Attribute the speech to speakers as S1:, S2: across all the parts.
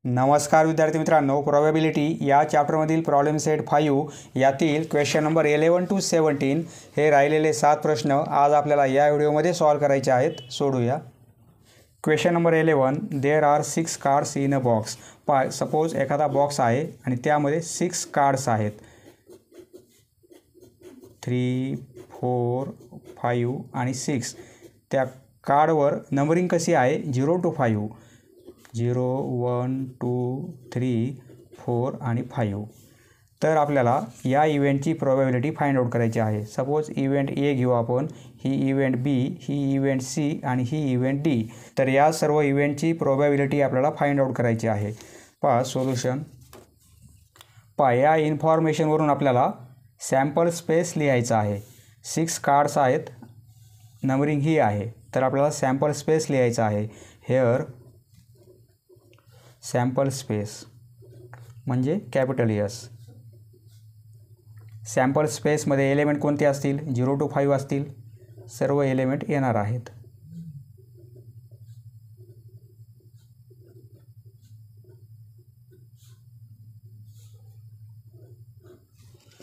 S1: नमस्कार विद्यार्थी मित्रांनो, प्रोबॅबिलिटी या चॅप्टरमधील प्रॉब्लेम सेट 5 यातील क्वेश्चन नंबर 11 to 17 हे राहिलेले 7 प्रश्न आज आपल्याला या व्हिडिओमध्ये सॉल्व करायचे आहेत. सोडूया. Question number 11, there are 6 cards in a box. Suppose एखादा बॉक्स आहे आणि त्यामध्ये 6 कार्ड्स आहेत, 3, 4, 5 आणि 6. त्या कार्डवर नंबरिंग कशी आहे? 0 to 5. 0, 1, 2, 3, 4 आणि 5. तर आपल्याला या इव्हेंटची प्रोबॅबिलिटी फाइंड आउट करायची आहे. सपोज इव्हेंट ए घेऊ आपण, ही इव्हेंट बी, ही इव्हेंट सी आणि ही इव्हेंट डी. तर या सर्व इव्हेंटची प्रोबॅबिलिटी आपल्याला फाइंड आउट करायची आहे. सोल्युशन. या इन्फॉर्मेशनवरून आपल्याला सॅम्पल स्पेस लिहायचा आहे. 6 कार्ड्स आहेत, नंबरिंग ही आहे, तर आपल्याला सॅम्पल स्पेस लिहायचा आहे. हेअर सॅम्पल स्पेस म्हणजे कॅपिटल एस. सॅम्पल स्पेसमध्ये एलिमेंट कोणते असतील? 0 to 5 असतील. सर्व एलिमेंट येणार आहेत.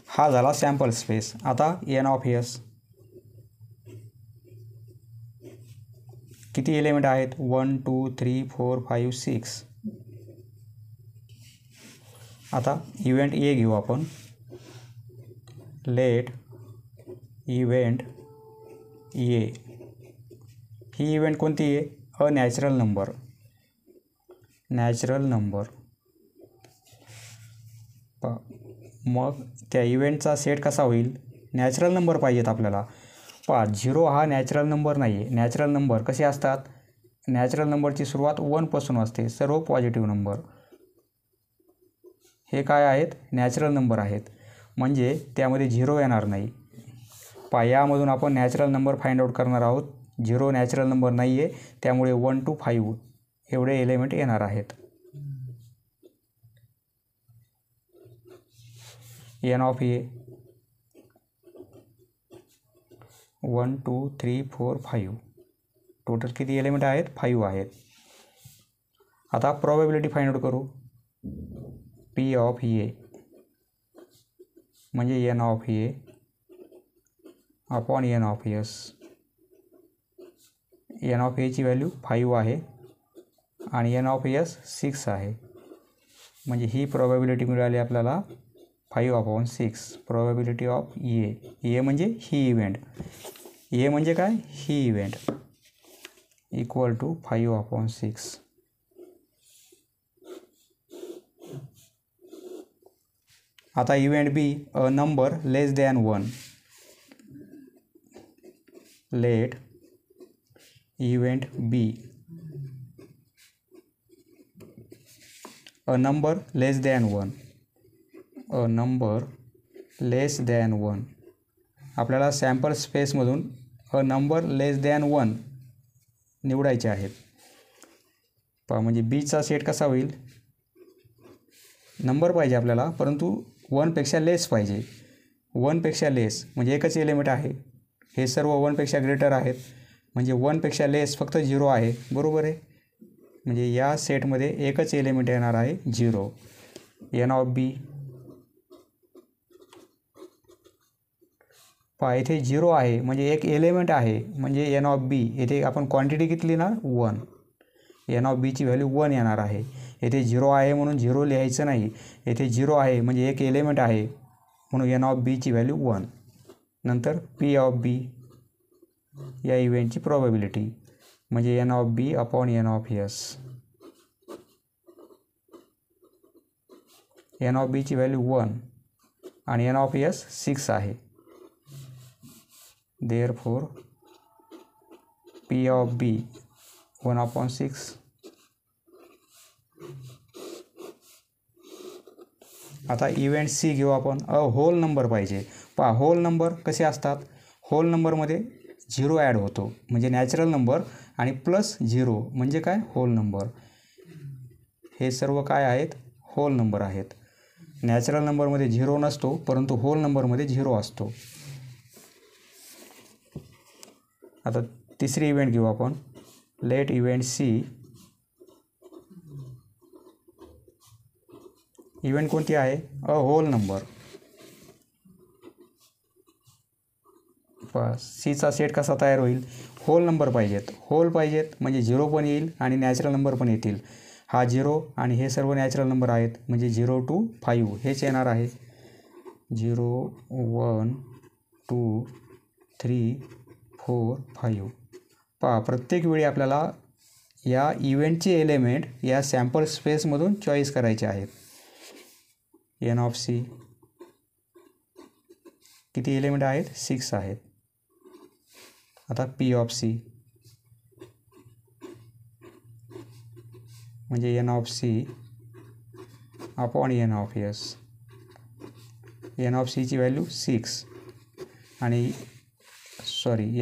S1: हा झाला सॅम्पल स्पेस. आता एन ऑफ एस. किती एलिमेंट आहेत? 1, 2, 3, 4, 5, 6. आता इव्हेंट ए घेऊ आपण. लेट इव्हेंट ए. ही इव्हेंट कोणती आहे? A natural number. Natural number. मग त्या इव्हेंटचा सेट कसा होईल? नॅचरल नंबर पाहिजेत आपल्याला. 0 हा नॅचरल नंबर नाही आहे. नॅचरल नंबर कसे असतात? नॅचरल नंबरची सुरुवात 1 पासून असते. सर्व पॉझिटिव्ह नंबर. हे काय आहेत? नॅचरल नंबर आहेत, म्हणजे त्यामध्ये 0 येणार नाही. यामधून आपण नॅचरल नंबर फाइंड आउट करणार आहोत. 0 नॅचरल नंबर नाही आहे, त्यामुळे 1 to 5 एवढे एलिमेंट येणार आहेत. N of A 1, 2, 3, 4, 5. टोटल किती एलिमेंट आहेत? 5 आहेत. आता प्रोबॅबिलिटी फाइंड आउट करू. पी ऑफ ए म्हणजे N of A upon N of S. N of एची व्हॅल्यू 5 आहे आणि एन ऑफ एस 6 आहे, म्हणजे ही प्रोबॅबिलिटी मिळाली आपल्याला 5/6. प्रोबॅबिलिटी ऑफ ए. ए म्हणजे ही इव्हेंट. ए म्हणजे काय? ही इव्हेंट. Equal to 5/6. आता event B, a number less than 1. Let event B a number less than 1. A number less than 1. आपल्याला सॅम्पल स्पेसमधून अ नंबर लेस दॅन 1 निवडायचे आहेत. म्हणजे बीचा सेट कसा होईल? नंबर पाहिजे आपल्याला, परंतु 1पेक्षा लेस पाहिजे. 1पेक्षा लेस म्हणजे एकच एलिमेंट आहे. हे सर्व 1पेक्षा ग्रेटर आहेत, म्हणजे 1पेक्षा लेस फक्त 0 आहे. बरोबर आहे. म्हणजे या सेटमध्ये एकच एलिमेंट येणार आहे, 0. एन ऑफ बी. इथे 0 आहे, म्हणजे एक एलिमेंट आहे, म्हणजे एन ऑफ बी. येथे आपण क्वांटिटी किती लिहिणार? 1. एन ऑफ बीची व्हॅल्यू 1 येणार आहे. येथे 0 आहे म्हणून 0 लिहायचं नाही. येथे 0 आहे म्हणजे एक एलिमेंट आहे, म्हणून एन ऑफ बीची व्हॅल्यू 1. नंतर पी ऑफ बी या इव्हेंटची प्रोबॅबिलिटी म्हणजे N of B upon N of S. N of बीची व्हॅल्यू 1 आणि एन ऑफ एस 6 आहे. Therefore P of B 1/6. आता इव्हेंट सी घेऊ आपण. अ होल नंबर पाहिजे. होल नंबर कसे असतात? होल नंबरमध्ये 0 ॲड होतो, म्हणजे नॅचरल नंबर, आणि प्लस 0 म्हणजे काय? Whole number. हे सर्व काय आहेत? होल नंबर आहेत. नॅचरल नंबरमध्ये 0 नसतो, परंतु होल नंबरमध्ये 0 असतो. आता तिसरी इव्हेंट घेऊ आपण. लेट इव्हेंट सी इव्हेंट कोणती आहे? अ होल नंबर. सीचा सेट कसा तयार होईल? होल नंबर पाहिजेत. होल पाहिजेत म्हणजे 0 पण येईल आणि नॅचरल नंबर पण येतील. हा 0 आणि हे सर्व नॅचरल नंबर आहेत म्हणजे 0 to 5 हेच येणार आहे. 0 1 2 3 4 5. पहा प्रत्येक वेळी आपल्याला या इव्हेंटचे एलिमेंट या सॅम्पल स्पेसमधून चॉईस करायचे आहेत. एन ऑफ सी किती एलिमेंट आहेत? 6 आहेत. आता पी ऑफ सी म्हणजे N of C upon N of S. N of सीची व्हॅल्यू 6 आणि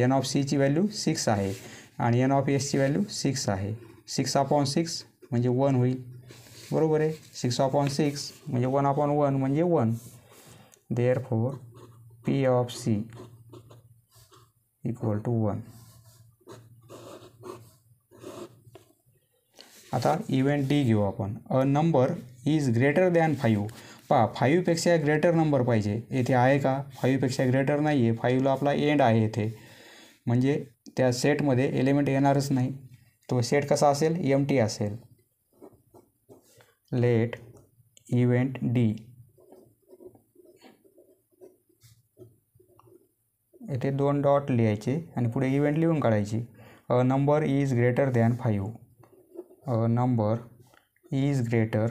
S1: एन ऑफ सीची व्हॅल्यू 6 आहे आणि एन ऑफ एसची व्हॅल्यू 6 आहे. 6 अपॉन 6 म्हणजे 1 होईल. बरोबर आहे. 6 अपॉन 6 म्हणजे 1 अपॉन 1 म्हणजे 1. Therefore P of C equal to 1. आता इव्हेंट डी घेऊ आपण. A number is greater than 5. पहा 5पेक्षा ग्रेटर नंबर पाहिजे. येथे आहे का? 5पेक्षा ग्रेटर नाही आहे. 5ला आपला एंड आहे येथे म्हणजे त्या सेटमध्ये एलिमेंट येणारच नाही. तो सेट कसा असेल? एम्प्टी असेल. लेट इव्हेंट डी येथे 2 डॉट लिहायचे आणि पुढे इव्हेंट लिहून काढायची. अ number is greater than 5. A number is greater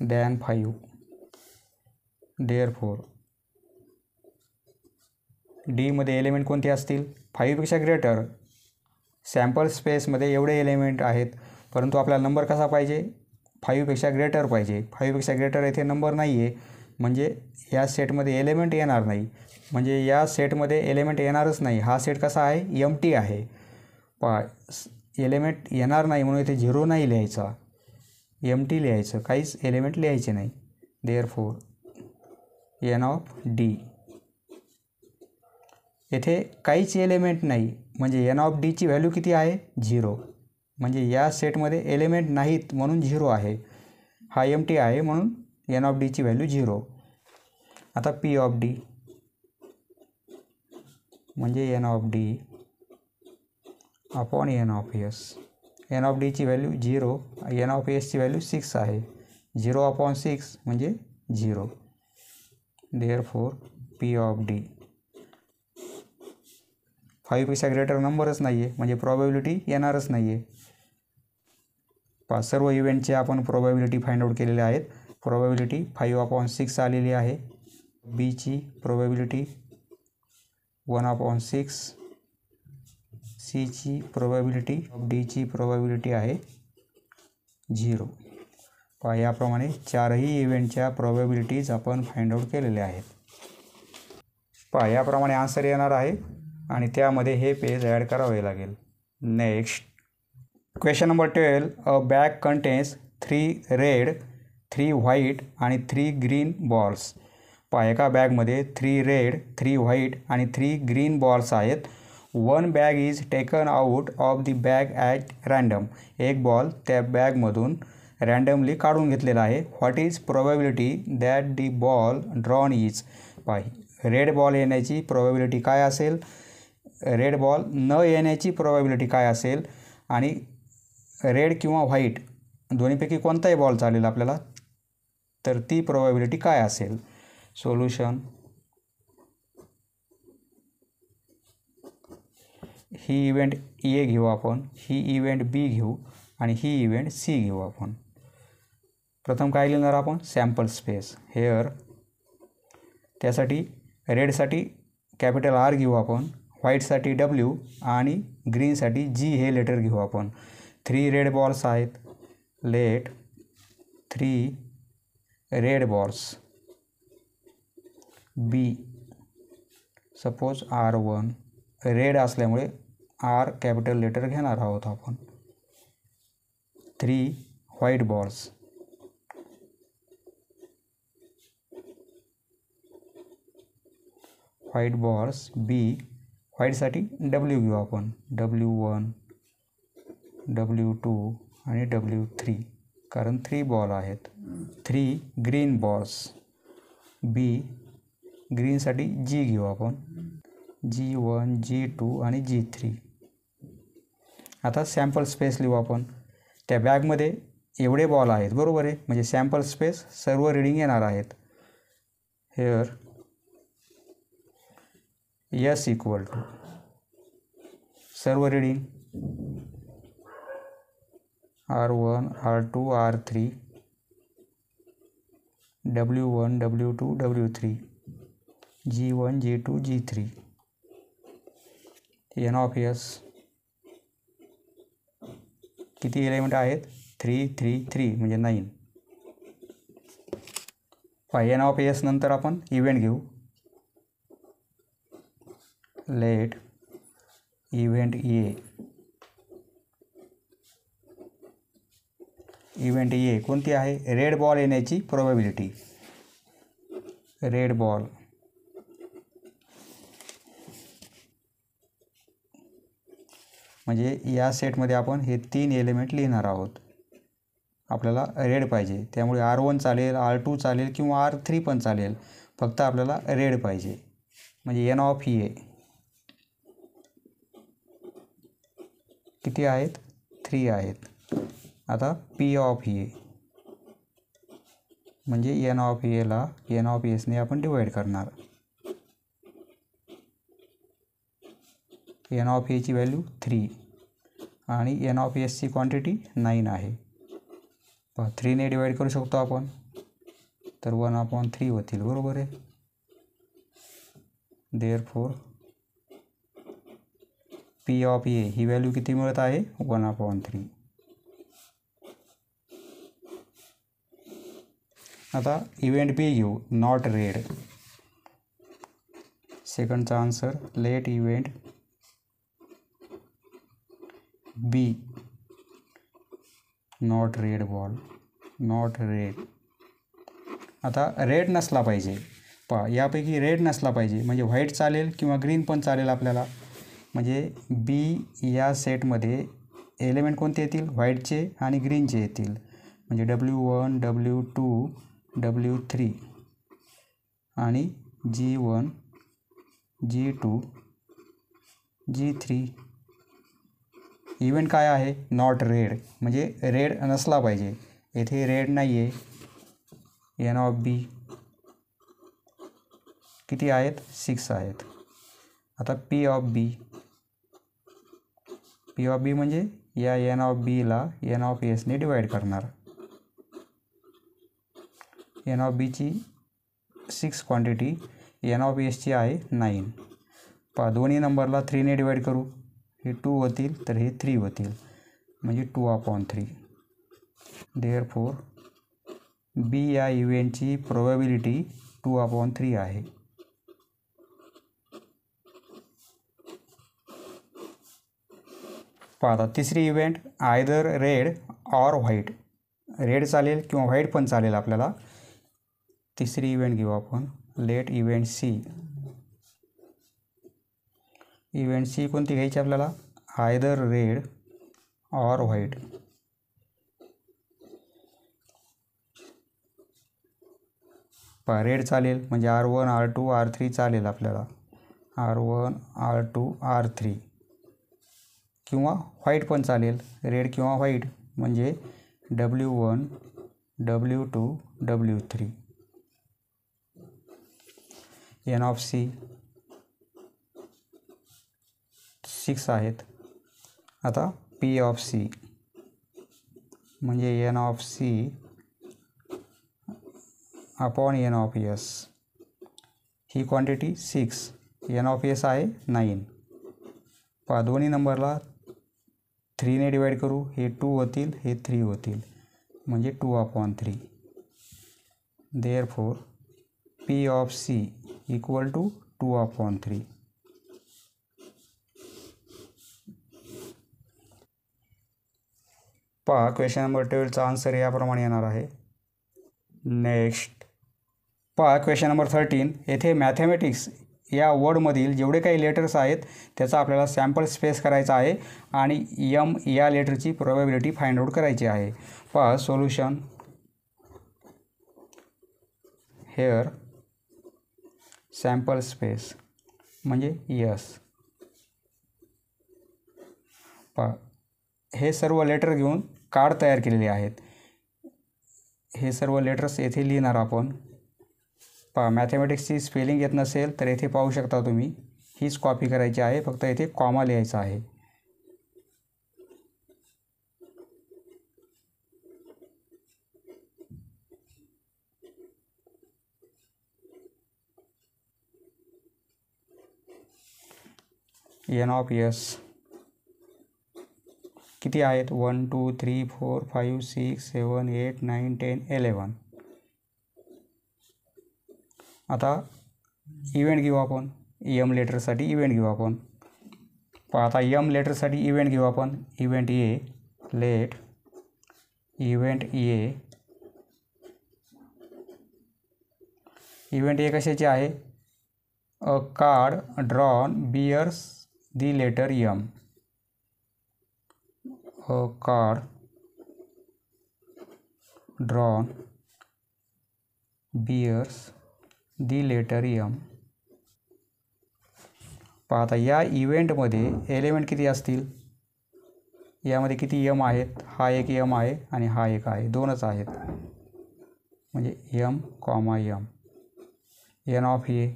S1: than 5. Therefore डीमध्ये एलिमेंट कोणते असतील? 5पेक्षा ग्रेटर. सॅम्पल स्पेसमध्ये एवढे एलिमेंट आहेत परंतु आपल्याला नंबर कसा पाहिजे? 5पेक्षा ग्रेटर पाहिजे. 5पेक्षा ग्रेटर येथे नंबर नाही आहे म्हणजे या सेटमध्ये एलिमेंट येणार नाही. म्हणजे या सेटमध्ये एलिमेंट येणारच नाही. हा सेट कसा आहे? एम्प्टी आहे. एलिमेंट येणार नाही म्हणून इथे 0 नाही लिहायचा. एम्प्टी लिहायचं. काहीच एलिमेंट लिहायचे नाही. देअरफॉर एन ऑफ डी येथे काहीच एलिमेंट नाही म्हणजे एन ऑफ डीची व्हॅल्यू किती आहे? 0. म्हणजे या सेटमध्ये एलिमेंट नाहीत म्हणून 0 आहे. हा एम्प्टी आहे म्हणून एन ऑफ डीची व्हॅल्यू 0. आता पी ऑफ डी म्हणजे N of D upon N of S. N of डीची व्हॅल्यू 0, एन ऑफ एसची व्हॅल्यू 6 आहे. 0 अपॉन 6 म्हणजे 0. देअरफॉर पी ऑफ डी 5पेक्षा ग्रेटर नंबरच नाही आहे म्हणजे प्रॉबॅबिलिटी येणारच नाही आहे. सर्व इव्हेंटचे आपण प्रोबॅबिलिटी फाइंड आउट केलेले आहेत. प्रोबॅबिलिटी 5/6 आलेली आहे. बीची प्रोबॅबिलिटी 1/6. सीची प्रोबॅबिलिटी, डीची प्रोबॅबिलिटी आहे 0. याप्रमाणे 4ही इव्हेंटच्या प्रोबॅबिलिटीज आपण फाइंड आउट केलेल्या आहेत. याप्रमाणे आन्सर येणार आहे आणि त्यामध्ये हे पेज ॲड करावे लागेल. Next question number 12. A bag contains 3 red 3 white आणि 3 ग्रीन बॉल्स. एका बॅगमध्ये 3 रेड 3 व्हाईट आणि 3 ग्रीन बॉल्स आहेत. 1 bag is taken out of the bag at random. एक बॉल त्या बॅगमधून रँडमली काढून घेतलेला आहे. What is probability that the ball drawn is. Red ball येण्याची प्रोबॅबिलिटी काय असेल? रेड बॉल न येण्याची प्रोबॅबिलिटी काय असेल? आणि रेड किंवा व्हाईट दोन्हीपैकी कोणताही बॉल चालेल आपल्याला, तर ती प्रोबॅबिलिटी काय असेल? सोल्युशन. ही इव्हेंट ए घेऊ आपण, ही इव्हेंट बी घेऊ आणि ही इव्हेंट सी घेऊ आपण. प्रथम काय लिहिणार आपण? Sample space hair. त्यासाठी रेडसाठी कॅपिटल आर घेऊ आपण, व्हाईटसाठी डब्ल्यू आणि ग्रीनसाठी जी हे लेटर घेऊ आपण. 3 रेड बॉल्स आहेत. लेट 3 रेड बॉल्स बी सपोज R1. रेड असल्यामुळे आर कॅपिटल लेटर घेणार आहोत आपण. 3 व्हाईट बॉल्स व्हाईट बॉल्स बी. व्हाईटसाठी डब्ल्यू घेऊ आपण, W1 W2 आणि W3. कारण 3 बॉल आहेत. 3 ग्रीन बॉल्स. बी ग्रीनसाठी G घेऊ आपण. G1, G2 आणि G3. आता सॅम्पल स्पेस लिहू आपण. त्या बॅगमध्ये एवढे बॉल आहेत, बरोबर आहे. म्हणजे सॅम्पल स्पेस सर्व रीडिंग येणार आहेत. हेअर S इक्वल टू सर्व reading R1, R2, R3, W1, W2, W3, G1, G2, G3. N of S किती एलिमेंट आहेत? 3, 3, 3 म्हणजे 9. N ऑफ S नंतर आपण इव्हेंट घेऊ. Let event A. Event A कोणती आहे? रेड बॉल येण्याची प्रोबॅबिलिटी. रेड बॉल म्हणजे या सेटमध्ये आपण हे 3 एलिमेंट लिहिणार आहोत. आपल्याला रेड पाहिजे, त्यामुळे R1 चालेल, R2 चालेल किंवा R3 पण चालेल. फक्त आपल्याला रेड पाहिजे. म्हणजे N ऑफ A किती आहेत? 3 आहेत. आता P ऑफ A म्हणजे N ऑफ Aला N ऑफ Sने आपण डिवाईड करणार. N ऑफ Aची व्हॅल्यू 3 आणि N ऑफ Sची क्वांटिटी 9 आहे. 3ने डिवाईड करू शकतो आपण, तर 1/3 होतील, बरोबर आहे. देअरफॉर P ऑफ A ही व्हॅल्यू किती मिळत आहे? 1/3. आता इव्हेंट B घेऊ. Not red. सेकंडचा answer let event B not red ball. Not red. आता रेड नसला पाहिजे. यापैकी रेड नसला पाहिजे. म्हणजे व्हाईट चालेल किंवा ग्रीन पण चालेल आपल्याला. म्हणजे B या सेटमध्ये एलिमेंट कोणते येतील? व्हाईटचे आणि ग्रीनचे येतील. म्हणजे W1, W2, W3 आणि G1, G2, G3. इव्हेंट काय आहे? Not red. म्हणजे रेड नसला पाहिजे. येथे रेड नाही आहे. N ऑफ B किती आहेत? 6 आहेत. आता P of B. P of B म्हणजे या N ऑफ Bला N ऑफ Sने डिवाईड करणार. N ऑफ Bची 6 क्वांटिटी, N ऑफ Sची आहे 9. दोन्ही नंबरला 3ने डिवाईड करू. हे 2 होतील, तर हे 3 होतील. म्हणजे 2/3. देअरफॉर B या इव्हेंटची प्रोबॅबिलिटी 2/3 आहे. आता तिसरी event either red or white. Red चालेल किंवा व्हाईट पण चालेल आपल्याला. तिसरी इव्हेंट घेऊ आपण. Let event C. Event C कोणती घ्यायची आपल्याला? Either red or white. Red चालेल म्हणजे R1, R2, R3 चालेल आपल्याला. R1, R2, R3 किंवा व्हाईट पण चालेल. रेड किंवा व्हाईट म्हणजे W1, W2, W3. N of C 6 आहेत. आता P ऑफ C म्हणजे N of C upon N of S. He quantity 6. N of S आहे 9. दोन्ही नंबरला 3ने डिवाईड करू. हे 2 होतील, हे 3 होतील. म्हणजे 2/3. Therefore P of C equal to 2/3. Question number 12चा आन्सर याप्रमाणे येणार आहे. Next question number 13. येथे मॅथमॅटिक्स या वर्डमधील जेवढे काही लेटर्स आहेत त्याचा आपल्याला सॅम्पल स्पेस करायचा आहे आणि यम या लेटरची प्रोबॅबिलिटी फाइंड आउट करायची आहे. पहा सोल्युशन. हेअर सॅम्पल स्पेस म्हणजे यस. पहा हे सर्व लेटर घेऊन कार्ड तयार केलेले आहेत. हे सर्व लेटर्स येथे लिहिणार आपण. पहा मॅथमॅटिक्सची स्पेलिंग येत नसेल तर येथे पाहू शकता तुम्ही. हीच कॉपी करायची आहे, फक्त येथे कॉमा लिहायचा आहे. एन ऑफ यस किती आहेत? 1 2 3 4 5 6 7 8 9 10 11. आता इव्हेंट घेऊ आपण. यम लेटरसाठी इव्हेंट घेऊ आपण. पण आता यम लेटरसाठी इव्हेंट घेऊ आपण. Event A. Let event A. Event A कशाचे आहे? A card drawn bears the letter M. A card drawn bears the letter M. पहा आता या इव्हेंटमध्ये एलिमेंट किती असतील? यामध्ये किती यम आहेत? हा एक यम आहे आणि हा एक आहे, दोनच आहेत. म्हणजे M comma M. N of A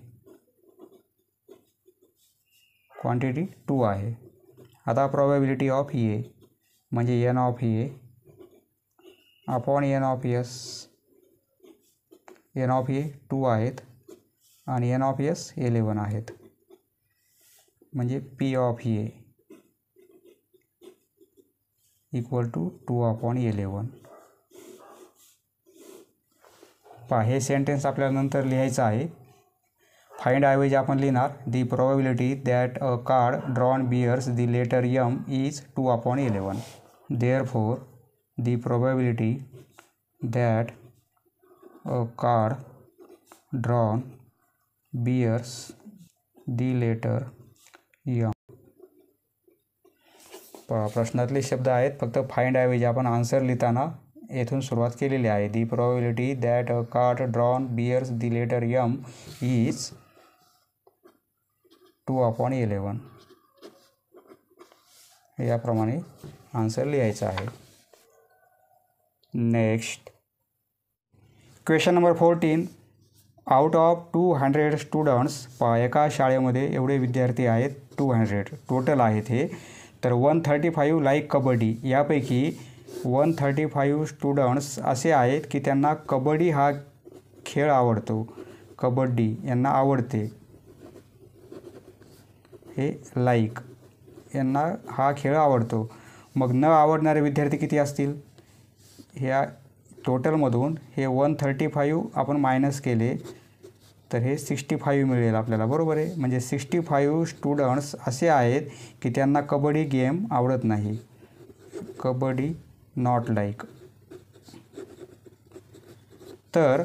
S1: quantity 2 आहे. आता प्रोबॅबिलिटी ऑफ ए म्हणजे N of A upon N of S. N of A 2 आहेत आणि एन ऑफ एस 11 आहेत. म्हणजे P of A equal to 2 upon 11. पहा हे सेंटेन्स आपल्याला नंतर लिहायचं आहे. फाइंड ऐवजी आपण लिहिणार the probability that a card drawn bears the letter M is 2 upon 11. Therefore the probability that a card drawn bears the letter M. प्रश्नातले शब्द आहेत, फक्त फाइंड ऐवजी आपण आन्सर लिहिताना येथून सुरुवात केलेली आहे. The probability that a card drawn bears the letter M is 2 upon 11. याप्रमाणे आन्सर लिहायचा आहे. Next question number 14. Out of 200 students. पहा एका शाळेमध्ये एवढे विद्यार्थी आहेत 200 टोटल आहेत हे. तर 135 लाईक कबड्डी. यापैकी 135 स्टुडंट्स असे आहेत की त्यांना कबड्डी हा खेळ आवडतो. कबड्डी यांना आवडते. हे लाईक यांना हा खेळ आवडतो. मग न आवडणारे विद्यार्थी किती असतील? ह्या टोटलमधून हे 135 आपण मायनस केले तर हे 65 मिळेल आपल्याला, बरोबर आहे. म्हणजे 65 स्टुडंट्स असे आहेत की त्यांना कबड्डी गेम आवडत नाही. Kabaddi not like. तर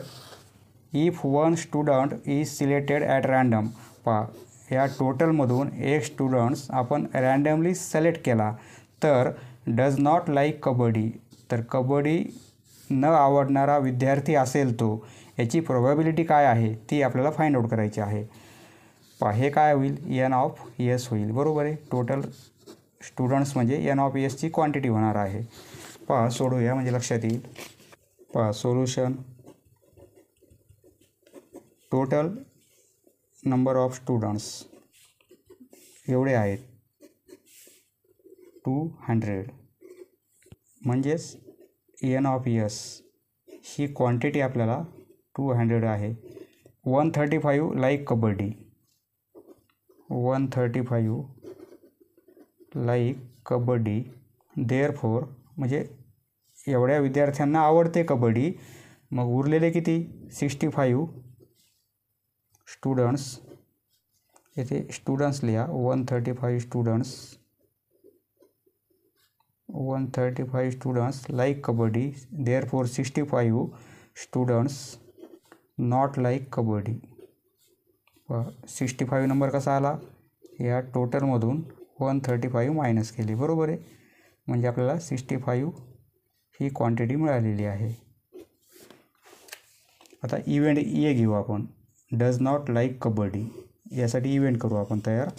S1: if one student is selected at random. पहा या टोटलमधून एक स्टुडंट्स आपण रँडमली सिलेक्ट केला तर डज नॉट लाईक कबड्डी. तर कबड्डी न आवडणारा विद्यार्थी असेल तो, याची प्रोबॅबिलिटी काय आहे ती आपल्याला फाइंड आउट करायची आहे. पहा हे काय होईल? एन ऑफ एस होईल, बरोबर आहे. टोटल स्टुडंट्स म्हणजे एन ऑफ एसची क्वांटिटी होणार आहे. पहा सोडूया म्हणजे लक्षात येईल. पहा solution. Total number of students एवढे आहेत 200. म्हणजेच एन ऑफ एस ही क्वांटिटी आपल्याला 200 आहे. 135 like kabaddi. 135 like kabaddi. Therefore म्हणजे एवढ्या विद्यार्थ्यांना आवडते कबड्डी. मग उरलेले किती? 65 स्टुडंट्स. येथे स्टुडंट्स लिहा. 135 students. 135 students like kabaddi. Therefore 65 students not like kabaddi. 65 number कसा आला, या टोटलमधून 135 मायनस केले, बरोबर आहे. म्हणजे आपल्याला 65 ही क्वांटिटी मिळालेली आहे. आता इव्हेंट ए घेऊ आपण. Does not like kabaddi. यासाठी इव्हेंट करू आपण तयार.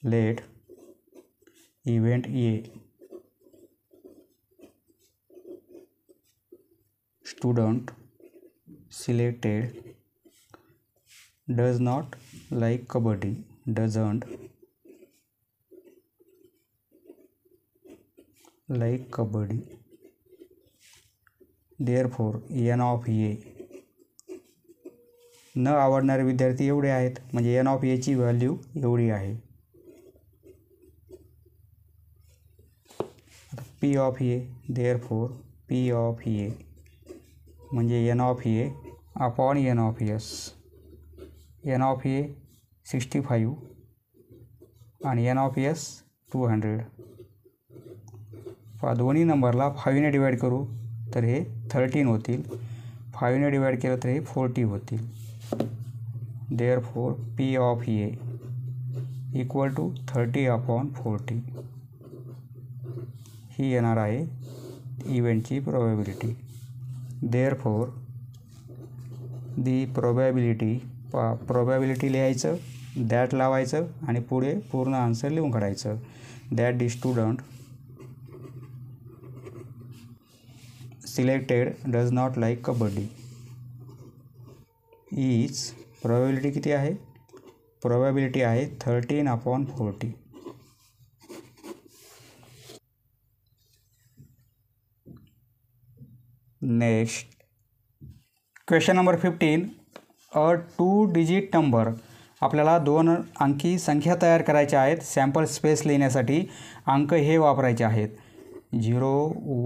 S1: Let event A student selected does not like kabaddi, doesn't like kabaddi. Therefore N of A, न आवडणारे विद्यार्थी एवढे आहेत, म्हणजे एन ऑफ एची व्हॅल्यू एवढी आहे. P of A, therefore P of A म्हणजे N of A upon N of S. N of A 65 आणि एन ऑफ एस 200. दोन्ही नंबरला 5ने डिवाईड करू तर हे 13 होतील, 5ने डिवाईड केलं तर हे 40 होतील. Therefore P of A equal to 30 upon 40. ही येणार आहे इव्हेंटची probability. Therefore the probability, probability लिहायचं, दॅट लावायचं आणि पुढे पूर्ण आन्सर लिहून काढायचं. That the student selected does not like kabaddi is, probability किती आहे, प्रोबॅबिलिटी आहे 13 upon 40. Next question number 15. A 2 digit number. आपल्याला 2 अंकी संख्या तयार करायच्या आहेत. सॅम्पल स्पेस लिहिण्यासाठी अंक हे वापरायचे आहेत. 0,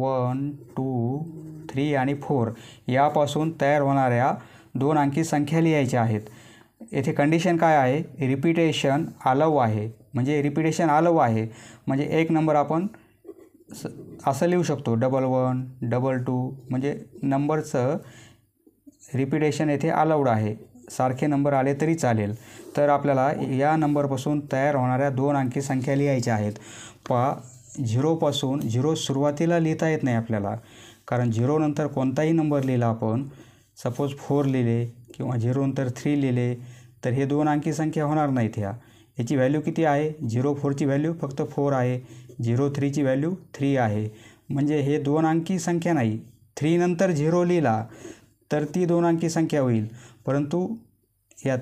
S1: 1, 2, 3 आणि 4 यापासून तयार होणाऱ्या 2 अंकी संख्या लिहायच्या आहेत. येथे कंडिशन काय आहे, रिपिटेशन अलाउ आहे. म्हणजे रिपिटेशन अलाउ आहे म्हणजे एक नंबर आपण असं लिहू शकतो, 11, 22, म्हणजे नंबरचं रिपिटेशन येथे अलाउड आहे. सारखे नंबर आले तरी चालेल. तर आपल्याला या नंबरपासून तयार होणाऱ्या 2 अंकी संख्या लिहायच्या आहेत. 0पासून 0 सुरुवातीला लिहिता येत नाही आपल्याला, कारण 0 नंतर कोणताही नंबर लिहिला आपण, सपोज 4 लिहिले किंवा 0 नंतर 3 लिहिले तर हे 2 अंकी संख्या होणार नाहीत. याची व्हॅल्यू किती आहे, 04ची व्हॅल्यू फक्त 4 आहे, 03ची व्हॅल्यू 3 आहे. म्हणजे हे 2 अंकी संख्या नाही. 3 नंतर 0 लिहिला तर ती 2 अंकी संख्या होईल, परंतु या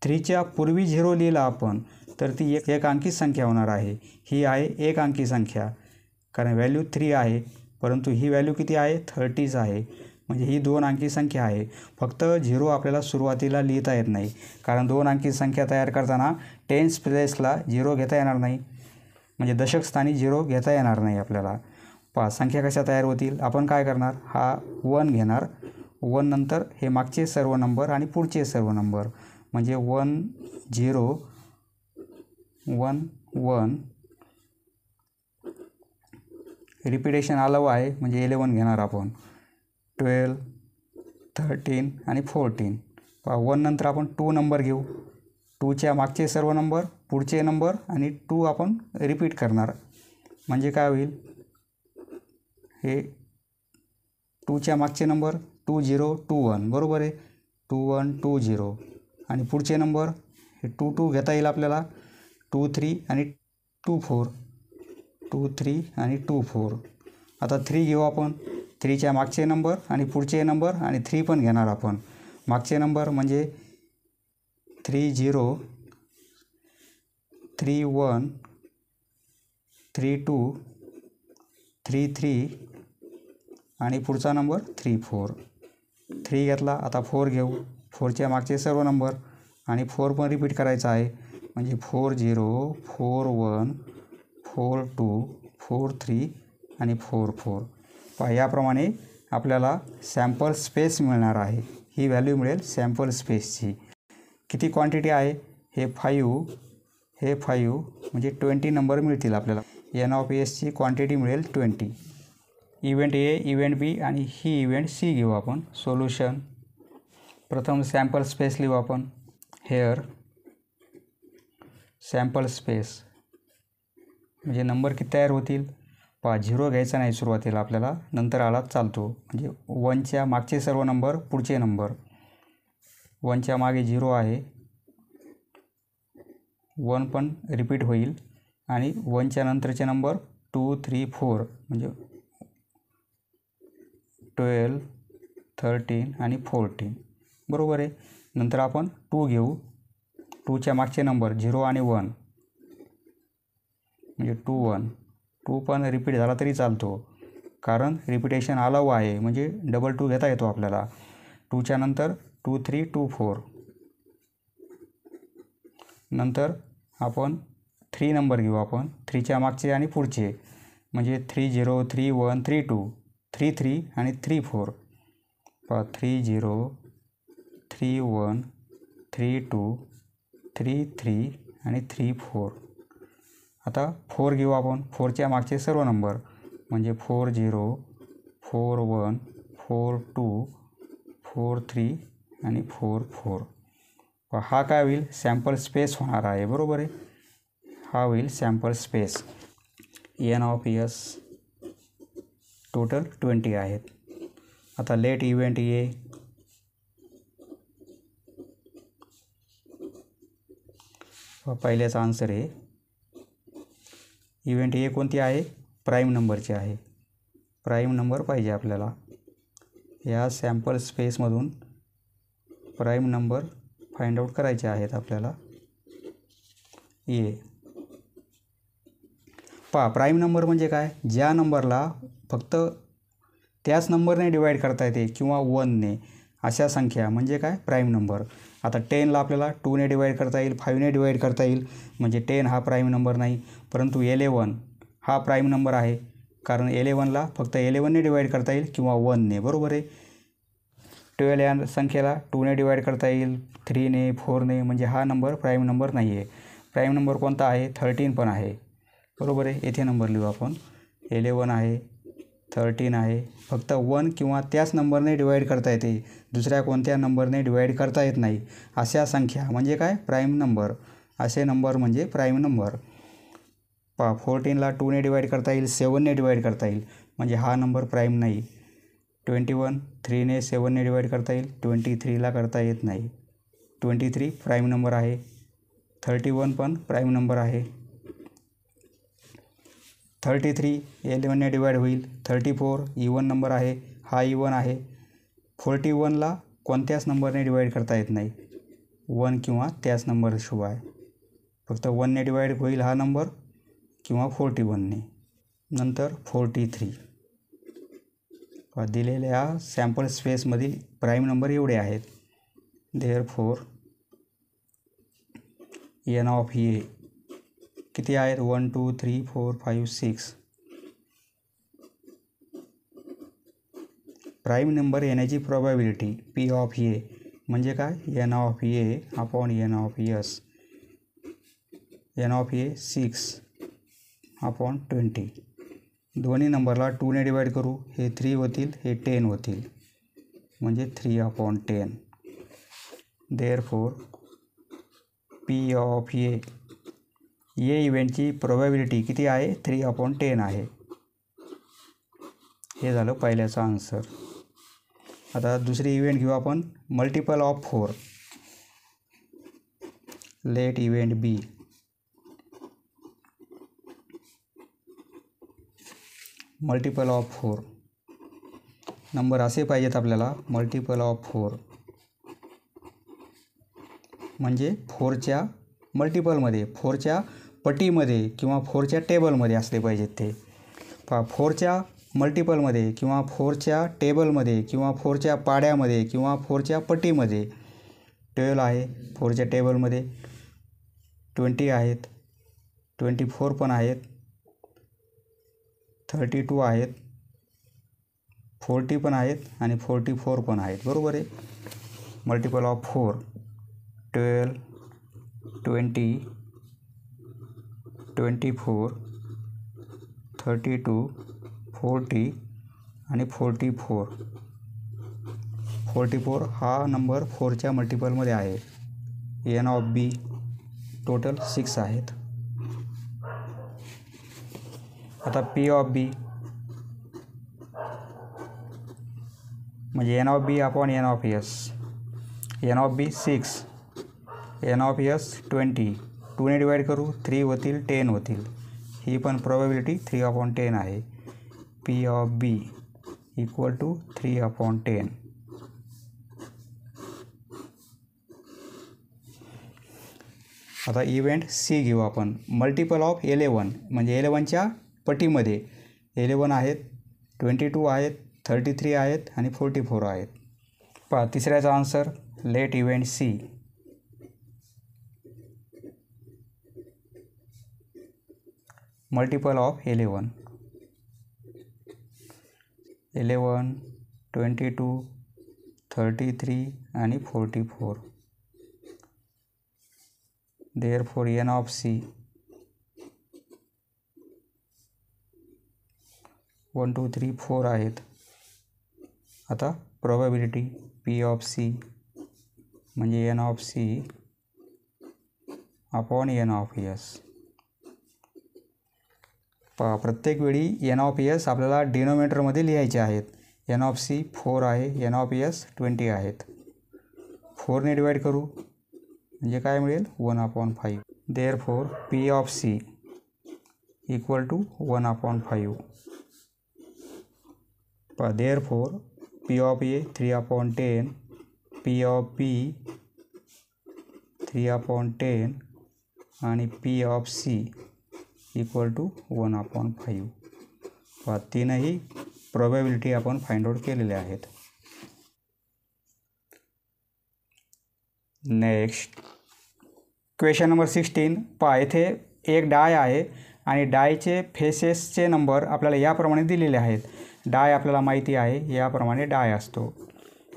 S1: 3च्या पूर्वी 0 लिहिला आपण तर ती एक अंकी संख्या होणार आहे. ही आहे एक अंकी संख्या, कारण व्हॅल्यू 3 आहे, परंतु ही व्हॅल्यू किती आहे, 30 आहे. म्हणजे ही 2 अंकी संख्या आहे. फक्त 0 आपल्याला सुरुवातीला लिहिता येत नाही, कारण 2 अंकी संख्या तयार करताना टेन्स प्लेसला 0 घेता येणार नाही, म्हणजे दशक स्थानी 0 घेता येणार नाही आपल्याला. संख्या कशा तयार होतील, आपण काय करणार, हा 1 घेणार, 1 नंतर हे मागचे सर्व नंबर आणि पुढचे सर्व नंबर, म्हणजे 1 0 1 1. रिपिटेशन अलाउ आहे म्हणजे 11 घेणार आपण, 12 13 आणि 14. 1 नंतर आपण 2 नंबर घेऊ, 2च्या मागचे सर्व नंबर, पुढचे नंबर आणि 2 आपण रिपीट करणार. म्हणजे काय होईल, हे 2च्या मागचे नंबर 2 0 2 1, बरोबर आहे, 2 1 2 0. आणि पुढचे नंबर हे 2 2 घेता येईल आपल्याला, 2 3 आणि 2 4, 2 3 आणि 2 4. आता 3 घेऊ आपण, 3च्या मागचे नंबर आणि पुढचे नंबर आणि 3 पण घेणार आपण. मागचे नंबर म्हणजे 3 0 3 1 3 2 3 3 आणि पुढचा नंबर 3 4. 3 घेतला, आता 4 घेऊ, 4च्या मागचे सर्व नंबर आणि 4 पण रिपीट करायचा आहे, म्हणजे 4 0 4 1 4 2 4 3 आणि 4 4. याप्रमाणे आपल्याला सॅम्पल स्पेस मिळणार आहे. ही व्हॅल्यू मिळेल सॅम्पल स्पेसची. किती क्वांटिटी आहे, हे 5 म्हणजे 20 नंबर मिळतील आपल्याला. एन ऑफ एसची क्वांटिटी मिळेल 20. इव्हेंट ए, इव्हेंट बी आणि ही इव्हेंट सी घेऊ आपण. सोल्युशन, प्रथम सॅम्पल स्पेस लिहू आपण. हेअर सॅम्पल स्पेस म्हणजे नंबर किती तयार होतील? 0 घ्यायचा नाही सुरुवातीला आपल्याला, नंतर आला चालतो. म्हणजे 1च्या मागचे सर्व नंबर पुढचे नंबर. 1च्या मागे 0 आहे, 1 पण रिपीट होईल आणि 1च्या नंतरचे नंबर 2, 3, 4 म्हणजे 12, 13 आणि 14. बरोबर आहे. नंतर आपण 2 घेऊ. 2च्या मागचे नंबर 0 आणि 1 म्हणजे 2, 1. 2 पण रिपीट झाला तरी चालतो, कारण रिपिटेशन अलाऊ आहे, म्हणजे डबल 2 घेता येतो आपल्याला. 2च्या नंतर 2, 3, 2, 4. नंतर आपण 3 नंबर घेऊ आपण. 3च्या मागचे आणि पुढचे म्हणजे 3, 0, 3, 1, 3, 2, 3, 3 आणि 3, 4. 3, 0, 3, 1, 3, 2, 3, 3 आणि 3, 4. आता 4 घेऊ आपण. 4च्या मागचे सर्व नंबर म्हणजे 4, 0, 4, 1, 4, 2, 4, 3 आणि 4, 4. हा काय होईल? सॅम्पल स्पेस होणार आहे. बरोबर आहे. हा होईल sample space. N of S total 20 आहेत. आता लेट इव्हेंट ए. पहिल्याचा आन्सर आहे. इव्हेंट ए कोणती आहे? प्राईम नंबरची आहे. प्राईम नंबर पाहिजे आपल्याला. या सॅम्पल स्पेसमधून प्राईम नंबर फाइंड आउट करायचे आहेत आपल्याला. ए प्राईम नंबर म्हणजे काय? ज्या नंबरला फक्त त्याच नंबरने डिवाईड करता येते किंवा 1ने, अशा संख्या म्हणजे काय? Prime number. आता 10ला आपल्याला 2ने डिवाईड करता येईल, 5ने डिवाईड करता येईल, म्हणजे 10 हा प्राईम नंबर नाही. परंतु 11 हा प्राईम नंबर आहे, कारण 11ला फक्त 11ने डिवाईड करता येईल किंवा 1ने. बरोबर आहे. 12 या संख्येला 2ने डिवाईड करता येईल, 3ने, 4ने, म्हणजे हा नंबर प्राईम नंबर नाही आहे. प्राईम नंबर कोणता आहे? 13 पण आहे. बरोबर आहे. येथे नंबर लिहू आपण. 11 आहे, 13 आहे. फक्त 1 किंवा त्याच नंबरने डिवाईड करता येते, दुसऱ्या कोणत्या नंबरने डिवाईड करता येत नाही, अशा संख्या म्हणजे काय? Prime number. असे नंबर म्हणजे प्राईम नंबर. 14ला 2ने डिवाईड करता येईल, 7ने डिवाईड करता येईल, म्हणजे हा नंबर प्राईम नाही. 21 3ने 7ने डिवाईड करता येईल, 23ला करता येत नाही. 23 प्राईम नंबर आहे. 31 पण प्राईम नंबर आहे. 33 11ने डिवाईड होईल. 34 इवन नंबर आहे, हा इवन आहे. 41ला कोणत्याच नंबरने डिवाईड करता येत नाही, 1 किंवा त्याच नंबरशिवाय. फक्त 1ने डिवाईड होईल हा नंबर किंवा 41ने. नंतर 43. दिलेल्या सॅम्पल स्पेसमधील प्राईम नंबर एवढे आहेत. देअरफॉर एन ऑफ ए किती आहेत? 1, 2, 3, 4, 5, 6. प्राईम नंबर येण्याची प्रोबॅबिलिटी पी ऑफ ए म्हणजे काय? N of A upon N of S. N of A 6 upon 20. दोन्ही नंबरला 2ने डिवाईड करू, हे 3 होतील, हे 10 होतील, म्हणजे 3 अपॉन 10. देअरफॉर पी ऑफ ए इव्हेंटची प्रोबॅबिलिटी किती आहे? 3 अपॉन 10 आहे. हे झालं पहिल्याचं आन्सर. आता दुसरी इव्हेंट घेऊ आपण. Multiple of 4. Let event B. Multiple of 4 number असे पाहिजेत आपल्याला. मल्टिपल ऑफ 4 म्हणजे 4च्या मल्टिपलमध्ये, 4च्या पटीमध्ये किंवा 4च्या टेबलमध्ये असले पाहिजेत ते. 4च्या मल्टिपलमध्ये किंवा 4च्या टेबलमध्ये किंवा 4च्या पाड्यामध्ये किंवा 4च्या पटीमध्ये. 12 आहे 4च्या टेबलमध्ये, 20 आहेत, 24 पण आहेत, 32 आहेत, 40 पण आहेत आणि 44 पण आहेत. बरोबर आहे. मल्टिपल ऑफ 4 12, 20, 24, 32, 40 आणि 44. 44 हा नंबर 4च्या मल्टिपलमध्ये आहे. एन ऑफ बी टोटल 6 आहेत. आता पी ऑफ बी म्हणजे N of B upon N of S. N of B 6, N of S 20. 2ने डिवाइड करू 3 होतील 10 होतील. ही पण प्रोबॅबिलिटी 3/10 आहे. P of B equal to 3/10. आता इव्हेंट सी घेऊ आपण. मल्टिपल ऑफ 11 म्हणजे 11च्या पटीमध्ये 11 आहेत, 22 आहेत, 33 आहेत आणि 44 आहेत. पहा तिसऱ्याचा answer. Let event C. Multiple of 11, 22, 33 आणि 44. Therefore n of C 1 2 3 4 आहेत. आता प्रोबॅबिलिटी P ऑफ C म्हणजे n of C upon n of S. पहा प्रत्येक वेळी n ऑफ S आपल्याला डिनोमिनेटरमध्ये लिहायचे आहेत. n ऑफ C 4 आहे, n ऑफ S 20 आहेत. 4ने डिवाइड करू म्हणजे काय मिळेल 1/5. Therefore P of C equal to 1/5. पहा therefore P of A 3/10, P of B 3/10 आणि P of C equal to 1/5. पहा तीनही प्रोबॅबिलिटी आपण फाइंड आउट केलेल्या आहेत. Next question number 16. पहा येथे एक डाय आहे आणि डायचे फेसेसचे नंबर आपल्याला याप्रमाणे दिलेले आहेत. डाय आपल्याला माहिती आहे याप्रमाणे डाय असतो.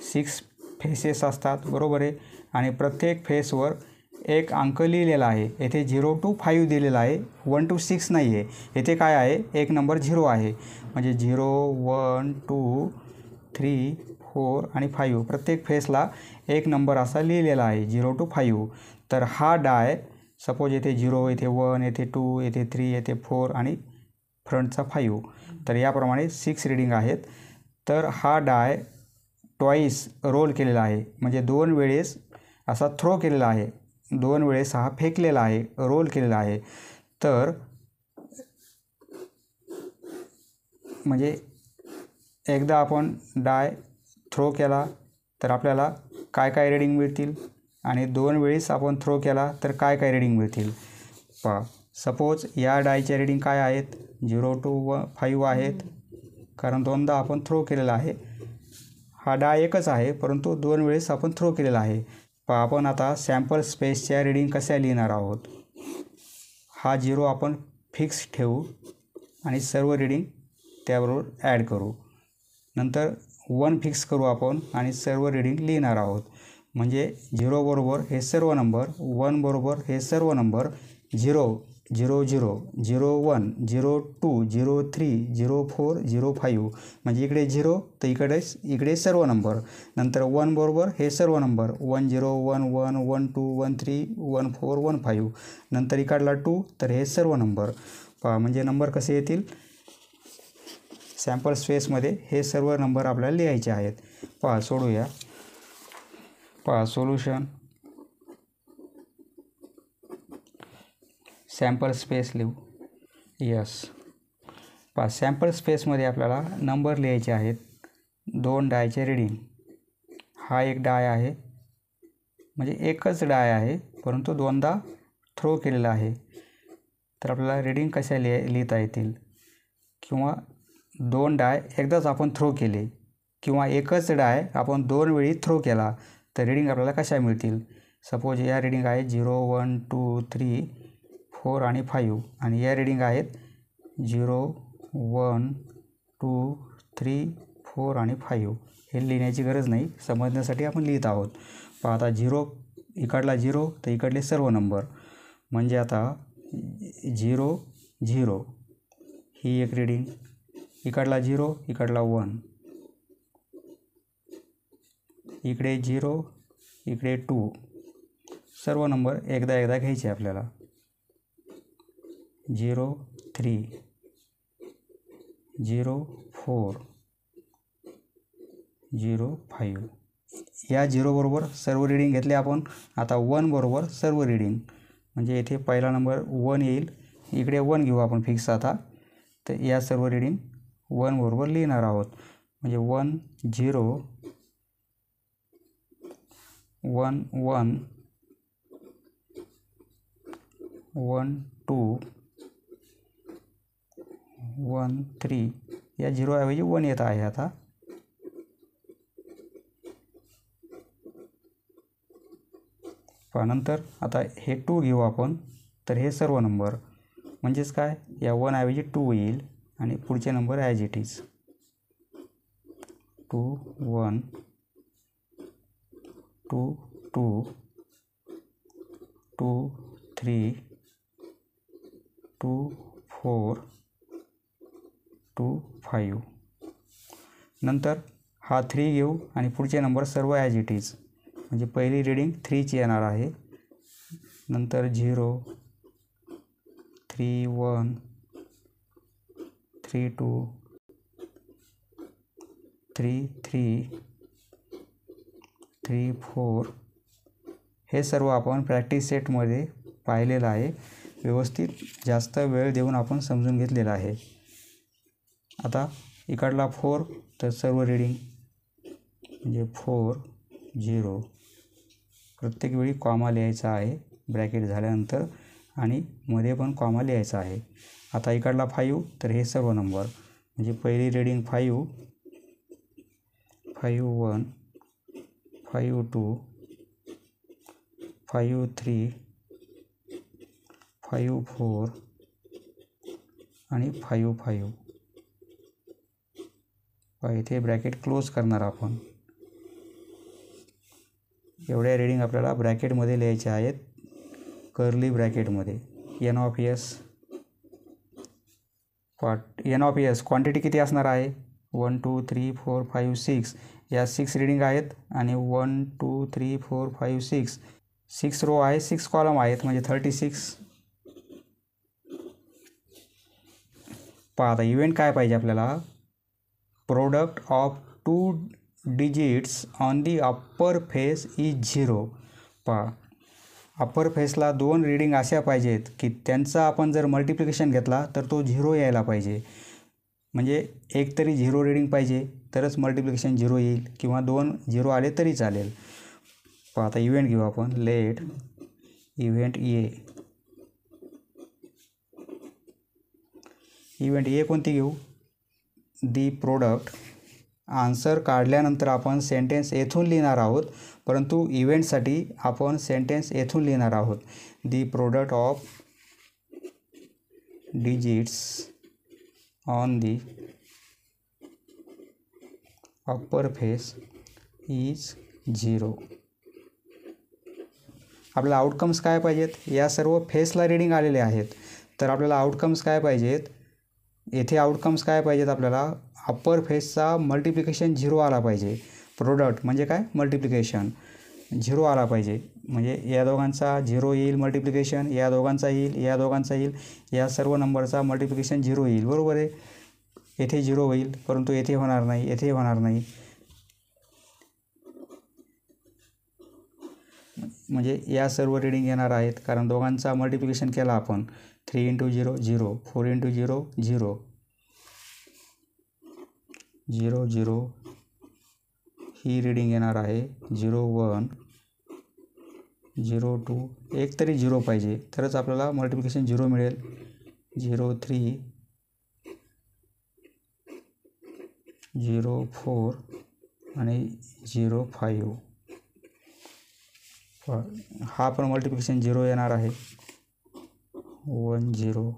S1: 6 फेसेस असतात बरोबर आहे आणि प्रत्येक फेसवर एक अंक लिहिलेला आहे. येथे 0 to 5 दिलेला आहे, 1 to 6 नाही आहे. येथे काय आहे एक नंबर 0 आहे म्हणजे 0 1 2 3 4 आणि 5 प्रत्येक फेसला एक नंबर असा लिहिलेला आहे 0 to 5. तर हा डाय सपोज येथे 0 येथे 1 येथे 2 येथे 3 येथे 4 आणि फ्रंटचा 5. तर याप्रमाणे 6 रीडिंग आहेत. तर हा डाय ट्वाईस रोल केलेला आहे म्हणजे 2 वेळेस असा थ्रो केलेला आहे, 2 वेळेस हा फेकलेला आहे, रोल केलेला आहे. तर म्हणजे एकदा आपण डाय थ्रो केला तर आपल्याला काय काय रीडिंग मिळतील आणि 2 वेळेस आपण थ्रो केला तर काय काय रीडिंग मिळतील. पहा सपोज या डायच्या रीडिंग काय आहेत 0 to 5 आहेत कारण 2दा आपण थ्रो केलेला आहे. हा डाय एकच आहे परंतु 2 वेळेस आपण थ्रो केलेला आहे. पहा आपण आता सॅम्पल स्पेसच्या रीडिंग कशा लिहिणार आहोत. हा 0 आपण फिक्स ठेवू आणि सर्व रीडिंग त्याबरोबर ॲड करू. नंतर 1 फिक्स करू आपण आणि सर्व रीडिंग लिहिणार आहोत. म्हणजे 0 बरोबर हे सर्व नंबर, 1 बरोबर हे सर्व नंबर, 0 0 0 0 1 0 2 0 3 0 4 0 5 म्हणजे इकडे 0 तर इकडे सर्व नंबर. नंतर 1 बरोबर हे सर्व नंबर 1 0 1 1 1 2 1 3 1 4 1 5 नंतर इकडला 2 तर हे सर्व नंबर. पहा म्हणजे नंबर कसे येतील सॅम्पल स्पेसमध्ये हे सर्व नंबर आपल्याला लिहायचे आहेत. पहा सोडूया. पहा सोल्युशन. सॅम्पल स्पेस लिहू. यस. पहा सॅम्पल स्पेसमध्ये आपल्याला नंबर लिहायचे आहेत. 2 डायचे रीडिंग. हा एक डाय आहे म्हणजे एकच डाय आहे परंतु 2दा थ्रो केलेला आहे. तर आपल्याला रीडिंग कशा लिहिता येतील किंवा 2 डाय एकदाच आपण थ्रो केले किंवा एकच डाय आपण 2 वेळी थ्रो केला तर रीडिंग आपल्याला कशा मिळतील. सपोज या रीडिंग आहे 0 1 2 3 4 आणि 5 आणि या रीडिंग आहेत 0 1 2 3 4 आणि 5. हे लिहिण्याची गरज नाही, समजण्यासाठी आपण लिहित आहोत. पहा आता 0 इकडला 0 तर इकडले सर्व नंबर म्हणजे आता 0 0 ही एक रीडिंग, इकडला 0 इकडला 1, इकडे 0 इकडे 2 सर्व नंबर एकदा एकदा घ्यायचे आपल्याला. 0 3 0 4 0 5. या 0 बरोबर सर्व रीडिंग घेतले आपण. आता 1 बरोबर सर्व रीडिंग, म्हणजे इथे पहिला नंबर 1 येईल, इकडे 1 घेऊ आपण फिक्स. आता तर या सर्व रीडिंग 1 बरोबर लिहिणार आहोत. म्हणजे 1 0 1 1 1 2 1 3. या 0 ऐवजी 1 येत आहे. आता नंतर आता हे 2 घेऊ आपण. तर हे सर्व नंबर म्हणजेच काय, या 1 ऐवजी 2 येईल आणि पुढचे नंबर ॲज इट इज 2 1 2 2 2 3 2 4 2 5. नंतर हा 3 घेऊ आणि पुढचे नंबर सर्व ॲज इट इज, म्हणजे पहिली रीडिंग 3ची येणार आहे. नंतर 0 3 1 3 2 3 3 3 4. हे सर्व आपण प्रॅक्टिस सेटमध्ये पाहिलेलं आहे. व्यवस्थित जास्त वेळ देऊन आपण समजून घेतलेलं आहे. आता इकडला 4, तर सर्व रीडिंग म्हणजे 4 0. प्रत्येक वेळी कॉमा लिहायचा आहे ब्रॅकेट झाल्यानंतर, आणि मध्ये पण कॉमा लिहायचा आहे. आता इकडला 5, तर हे सर्व नंबर म्हणजे पहिली रीडिंग 5 5 1 5 2 5 3 5 4 आणि 5 5. इथे ब्रॅकेट क्लोज करणार आपण. एवढ्या रीडिंग आपल्याला ब्रॅकेटमध्ये लिहायच्या आहेत, कर्ली ब्रॅकेटमध्ये. एन ऑफ एस क्वांटिटी किती असणार आहे, 1 2 3 4 5 6. या 6 रीडिंग आहेत आणि 1 2 3 4 5 6. 6 रो आहे, 6 कॉलम आहेत, म्हणजे 36. आता इव्हेंट काय पाहिजे आपल्याला, product of 2 digits on the upper face is 0. Upper फेसला 2 रीडिंग अशा पाहिजेत की त्यांचा आपण जर मल्टिप्लिकेशन घेतला तर तो 0 यायला पाहिजे. म्हणजे एक तरी 0 रीडिंग पाहिजे तरच मल्टिप्लिकेशन 0 येईल, किंवा 2 0 आले तरी चालेल. आता इव्हेंट घेऊ आपण. Let event A. Event A कोणती घेऊ, दी प्रोडक्ट. आन्सर काढल्यानंतर आपण सेंटेन्स येथून लिहिणार आहोत, परंतु इव्हेंटसाठी आपण सेंटेन्स येथून लिहिणार आहोत. दी product of digits on the upper face is 0. आपल्याला आउटकम्स काय पाहिजेत, या सर्व फेसला रीडिंग आलेले आहेत, तर आपल्याला आउटकम्स काय पाहिजेत, येथे आउटकम्स काय पाहिजेत आपल्याला, अप्पर फेसचा मल्टिप्लिकेशन 0 आला पाहिजे. प्रोडक्ट म्हणजे काय, मल्टिप्लिकेशन 0 आला पाहिजे. म्हणजे या दोघांचा 0 येईल मल्टिप्लिकेशन, या दोघांचा येईल, या दोघांचा येईल, या सर्व नंबरचा मल्टिप्लिकेशन 0 येईल. बरोबर आहे. येथे 0 होईल, परंतु येथे होणार नाही, येथे होणार नाही. म्हणजे या सर्व रीडिंग येणार आहेत, कारण दोघांचा मल्टिप्लिकेशन केला आपण. 3 × 0 0, 4 × 0 0 0 0. ही रीडिंग येणार आहे 0 1 0 2. एक तरी 0 पाहिजे तरच आपल्याला मल्टिप्लिकेशन 0 मिळेल. 0 3 0 4 आणि 0 5. हा पण मल्टिप्लिकेशन 0 येणार आहे. 1 0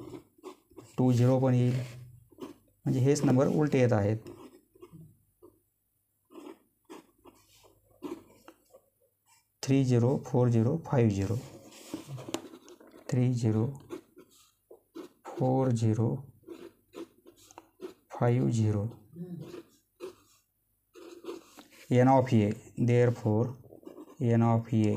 S1: 2 0 पण येईल, म्हणजे हेच नंबर उलटे येत आहेत. 3 0 4 0 5 0. 3 0 4 0 5 0. N of A. Therefore N of A.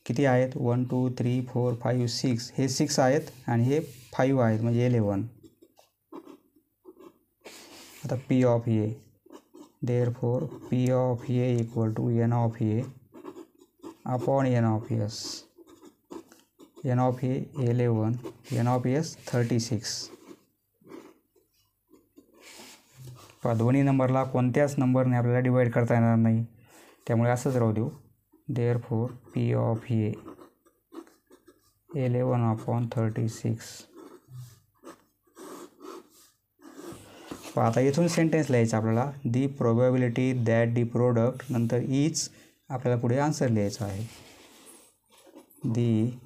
S1: किती आहेत 1 2 3 4 5 6 हे 6 आहेत आणि हे 5 आहेत म्हणजे 11. आता P of A therefore P of A equal to N of A upon N of S. N of A 11, N of S 36. पहा दोन्ही नंबरला कोणत्याच नंबरने आपल्याला डिवाइड करता येणार नाही, त्यामुळे असंच राहू देऊ. therefore P of A 11 upon 36. आता इथून सेंटेन्स लिहायचं आपल्याला. The probability that the product नंतर इज आपल्याला पुढे आन्सर लिहायचं आहे. दी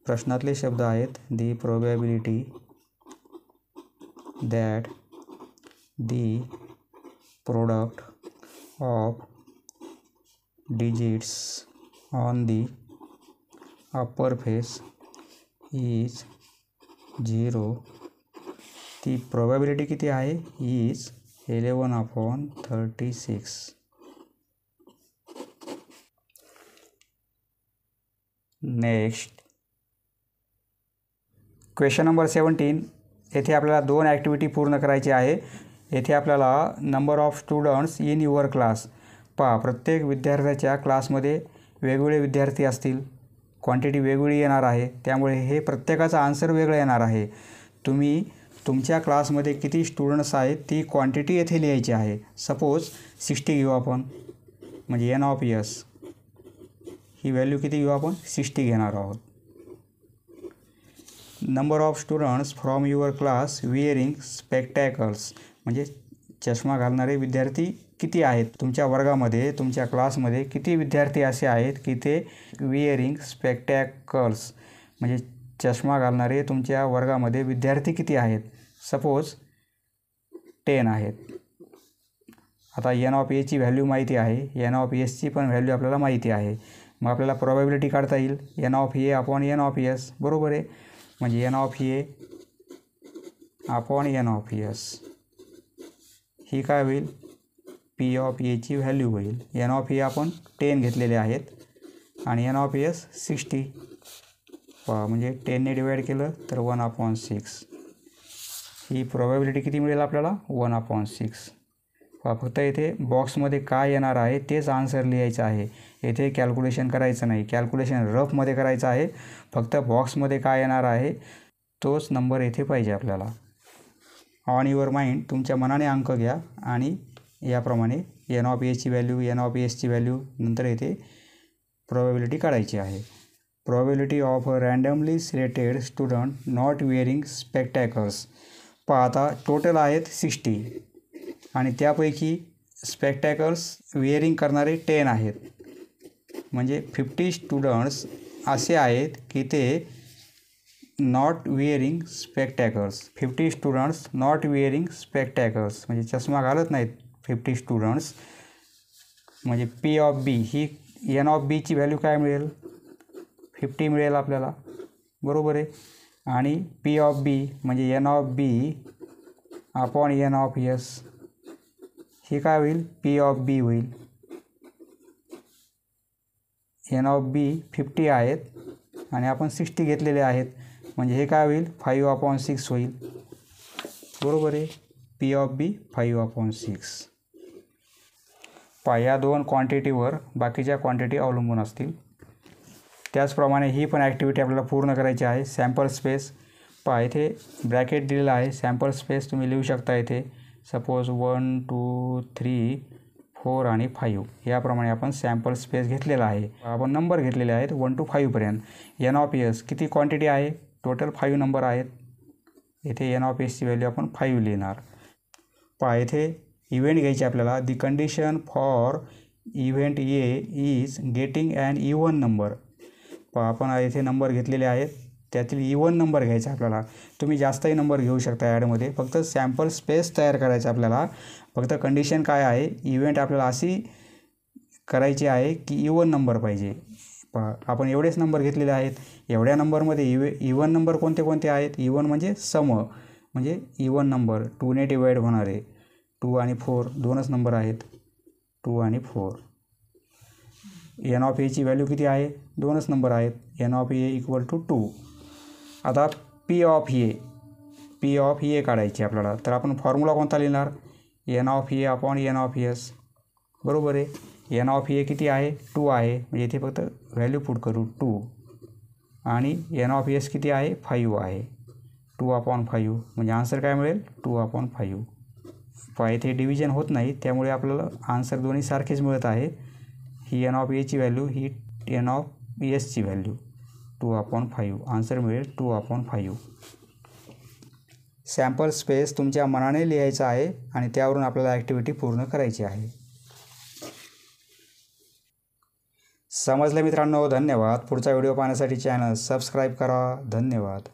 S1: प्रश्नातले शब्द आहेत the probability that the product of digits on the upper face is 0. ती प्रोबॅबिलिटी किती आहे is 11 upon 36. Next question number 17. येथे आपल्याला 2 ॲक्टिव्हिटी पूर्ण करायची आहे. येथे आपल्याला number of students in your class. पहा प्रत्येक विद्यार्थ्याच्या क्लासमध्ये वेगवेगळे विद्यार्थी असतील, क्वांटिटी वेगवेगळी येणार आहे, त्यामुळे हे प्रत्येकाचा आन्सर वेगळं येणार आहे. तुम्ही तुमच्या क्लासमध्ये किती स्टुडंट्स आहेत ती क्वांटिटी येथे लिहायची आहे. सपोज 60 घेऊ आपण, म्हणजे N of S he value किती घेऊ आपण 60 घेणार आहोत. Number of students from your class wearing spectacles, म्हणजे चष्मा घालणारे विद्यार्थी किती आहेत तुमच्या वर्गामध्ये, तुमच्या क्लासमध्ये किती विद्यार्थी असे आहेत की ते विअरिंग स्पेक्टॅकल्स, म्हणजे चष्मा घालणारे तुमच्या वर्गामध्ये विद्यार्थी किती आहेत. सपोज 10 आहेत. आता N ऑफ Aची व्हॅल्यू माहिती आहे, N ऑफ Sची पण व्हॅल्यू आपल्याला माहिती आहे. मग आपल्याला प्रोबॅबिलिटी काढता येईल N of A upon N of S, बरोबर आहे. म्हणजे N of A upon N of S ही काय होईल P ऑफ Aची व्हॅल्यू होईल. N ऑफ A आपण 10 घेतलेले आहेत आणि N ऑफ S 60. म्हणजे 10ने डिवाइड केलं तर 1/6. ही प्रोबॅबिलिटी किती मिळेल आपल्याला 1/6. फक्त इथे बॉक्समध्ये काय येणार आहे तेच आन्सर लिहायचं आहे. येथे कॅल्क्युलेशन करायचं नाही, कॅल्क्युलेशन रफमध्ये करायचं आहे. फक्त बॉक्समध्ये काय येणार आहे तोच नंबर येथे पाहिजे आपल्याला. ऑन युअर माइंड, तुमच्या मनाने अंक घ्या आणि याप्रमाणे N ऑफ Aची व्हॅल्यू, N ऑफ Sची व्हॅल्यू, नंतर येथे प्रोबॅबिलिटी काढायची आहे. Probability of a randomly selected student not wearing spectacles. पहा आता टोटल आहेत 60 आणि त्यापैकी स्पेक्टॅकल्स वेअरिंग करणारे 10 आहेत. म्हणजे 50 स्टुडंट्स असे आहेत की ते not wearing spectacles. 50 students not wearing spectacles म्हणजे चष्मा घालत नाहीत 50 स्टुडंट्स. म्हणजे P ऑफ B ही N ऑफ Bची व्हॅल्यू काय मिळेल 50 मिळेल आपल्याला, बरोबर आहे. आणि P ऑफ B म्हणजे N of B upon N of S ही काय होईल P ऑफ B होईल. N ऑफ B 50 आहेत आणि आपण 60 घेतलेले आहेत, म्हणजे हे काय होईल 5/6 होईल, बरोबर आहे. P of B 5/6. पहा या 2 क्वांटिटीवर बाकीच्या क्वांटिटी अवलंबून असतील. त्याचप्रमाणे ही पण ॲक्टिव्हिटी आपल्याला पूर्ण करायची आहे. Sample space. पहा इथे ब्रॅकेट दिलेला आहे. सॅम्पल स्पेस तुम्ही लिहू शकता इथे. सपोज 1 2 3 4 आणि 5 याप्रमाणे आपण सॅम्पल स्पेस घेतलेला आहे. आपण नंबर घेतलेले आहेत 1 to 5 पर्यंत. N ऑफ S किती क्वांटिटी आहे टोटल 5 नंबर आहेत. इथे N ऑफ Sची व्हॅल्यू आपण 5 लिहिणार. पहा इथे इव्हेंट घ्यायची आपल्याला. The condition for event A is getting an even number. पहा आपण इथे नंबर घेतलेले आहेत, त्यातील इवन नंबर घ्यायचा आपल्याला. तुम्ही जास्तही नंबर घेऊ शकता ॲडमध्ये, फक्त सॅम्पल स्पेस तयार करायचं आपल्याला. फक्त कंडिशन काय आहे इव्हेंट आपल्याला अशी करायची आहे की इवन नंबर पाहिजे. पहा आपण एवढेच नंबर घेतलेले आहेत. एवढ्या नंबरमध्ये इवन नंबर कोणते कोणते आहेत. इवन म्हणजे सम, म्हणजे इवन नंबर 2ने डिवाइड होणारे. 2 आणि 4 2च नंबर आहेत, 2 आणि 4. एन ऑफ एची व्हॅल्यू किती आहे, 2च नंबर आहेत. N of A equal to 2. आता पी ऑफ ए काढायची आपल्याला, तर आपण फॉर्म्युला कोणता लिहिणार, n of A upon N of S. बरोबर आहे. एन ऑफ ए किती आहे, 2 आहे, म्हणजे इथे फक्त व्हॅल्यू पुट करू 2. आणि एन ऑफ एस किती आहे, 5 आहे. 2/5 म्हणजे आन्सर काय मिळेल, 2/5. इथे डिव्हिजन होत नाही, त्यामुळे आपल्याला आन्सर दोन्ही सारखेच मिळत आहे. ही एन ऑफ एची व्हॅल्यू, ही एन ऑफ एसची व्हॅल्यू, 2/5. आन्सर मिळेल 2/5. सॅम्पल स्पेस तुमच्या मनाने लिहायचा आहे आणि त्यावरून आपल्याला ॲक्टिव्हिटी पूर्ण करायची आहे. समजलं मित्रांनो, धन्यवाद. पुढचा व्हिडिओ पाहण्यासाठी चॅनल सबस्क्राईब करा. धन्यवाद.